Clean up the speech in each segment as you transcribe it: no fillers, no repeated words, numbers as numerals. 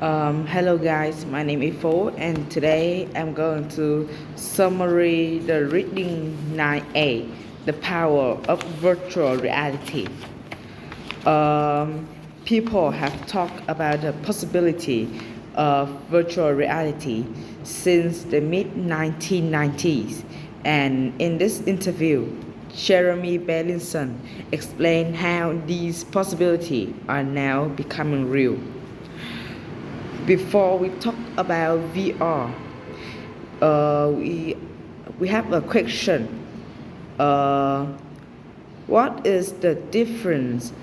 Hello guys, my name is Fo and today I'm going to summary the reading 9A, the power of virtual reality. People have talked about the possibility of virtual reality since the mid-1990s, and in this interview, Jeremy Bellinson explained how these possibilities are now becoming real. Before we talk about VR, we have a question. Uh, what is the difference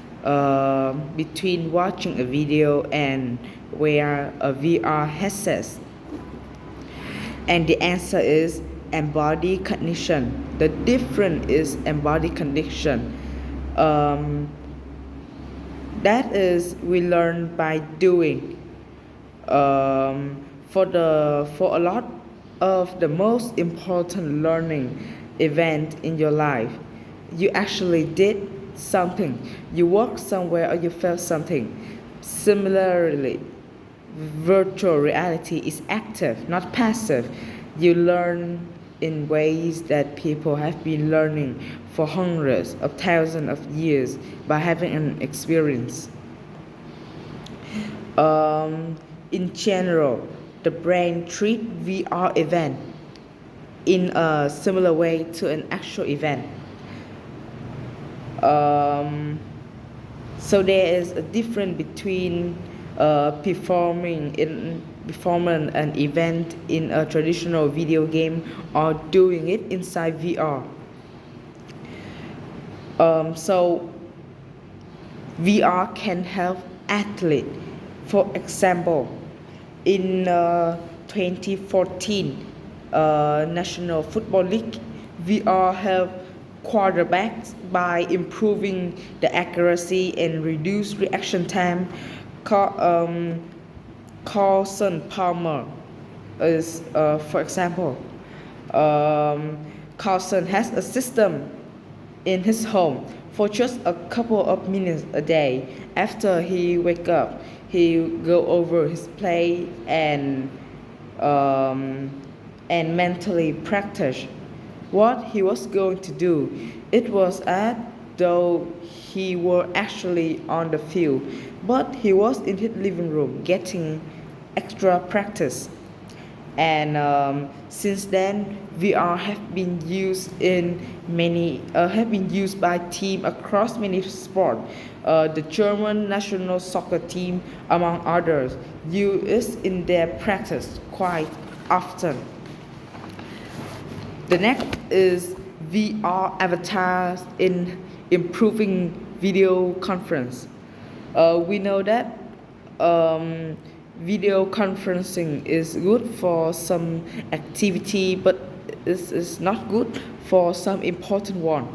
between watching a video and wear a VR headset? And the answer is embodied cognition. The difference is embodied cognition. That is, we learn by doing. For a lot of the most important learning event in your life, you actually did something. You worked somewhere or you felt something. Similarly, virtual reality is active, not passive. You learn in ways that people have been learning for hundreds of thousands of years by having an experience. In general, the brain treats VR event in a similar way to an actual event. So there is a difference between performing an event in a traditional video game or doing it inside VR. So VR can help athletes. For example, in 2014 National Football League, VR helped quarterbacks by improving the accuracy and reduce reaction time. Carson Palmer is, for example, Carson has a system in his home for just a couple of minutes a day. After he wake up, he go over his play and mentally practice what he was going to do. It was as though he were actually on the field, but he was in his living room getting extra practice. And since then, VR have been used by teams across many sports. The German national soccer team, among others, use it in their practice quite often. The next is VR avatars in improving video conference. We know that video conferencing is good for some activity, but is not good for some important one.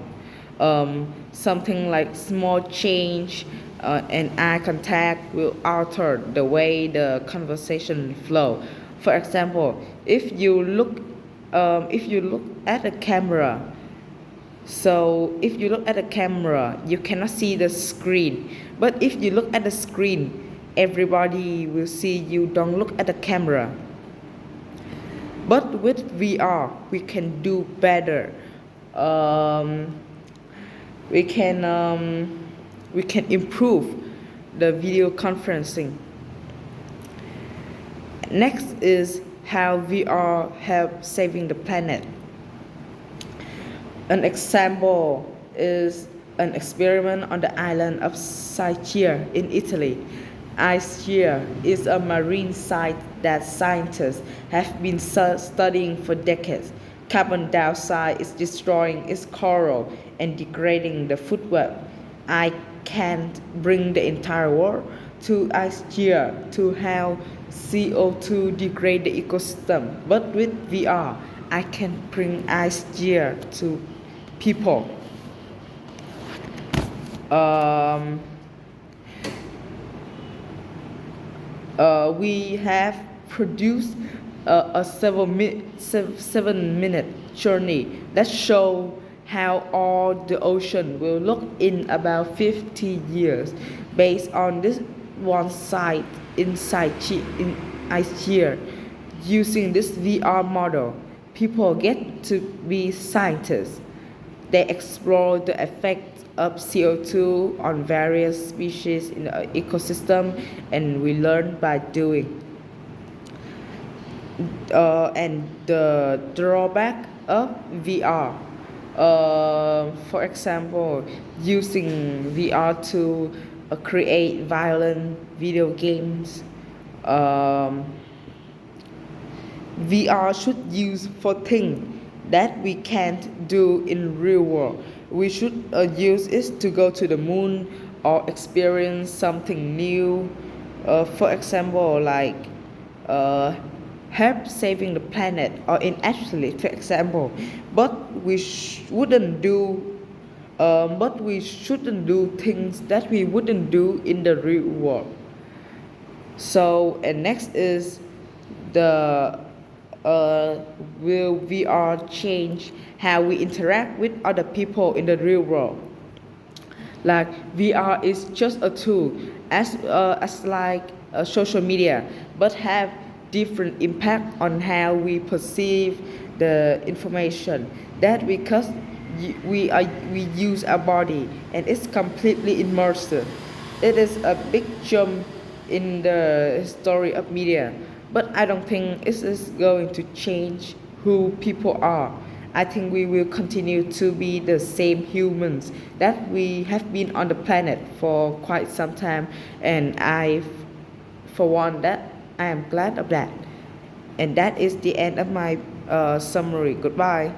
Something like small change and eye contact will alter the way the conversation flow. For example, if you look at a camera, you cannot see the screen. But if you look at the screen, everybody will see you don't look at the camera. But with VR, we can do better. We can improve the video conferencing. Next is how VR help saving the planet. An example is an experiment on the island of Sicily in Italy. Ischia is a marine site that scientists have been studying for decades. Carbon dioxide is destroying its coral and degrading the food web. I can't bring the entire world to Ischia to how CO2 degrade the ecosystem, but with VR, I can bring Ischia to people. We have produced a 7-minute journey that show how all the ocean will look in about 50 years. Based on this one side in each year. Using this VR model, people get to be scientists. They explore the effect of CO2 on various species in the ecosystem, and we learn by doing. And the drawback of VR. For example, using VR to create violent video games. VR should use for things that we can't do in real world. We should use it to go to the moon or experience something new. For example, like uh, help saving the planet, or in actually, for example, but we shouldn't do things that we wouldn't do in the real world. So, and next is the uh, will VR change how we interact with other people in the real world? Like VR is just a tool, as like social media, but have different impact on how we perceive the information. That because we use our body and it's completely immersive. It is a big jump in the story of media, but I don't think it is going to change who people are. I think we will continue to be the same humans that we have been on the planet for quite some time, and for one, that I am glad of that. And that is the end of my summary. Goodbye.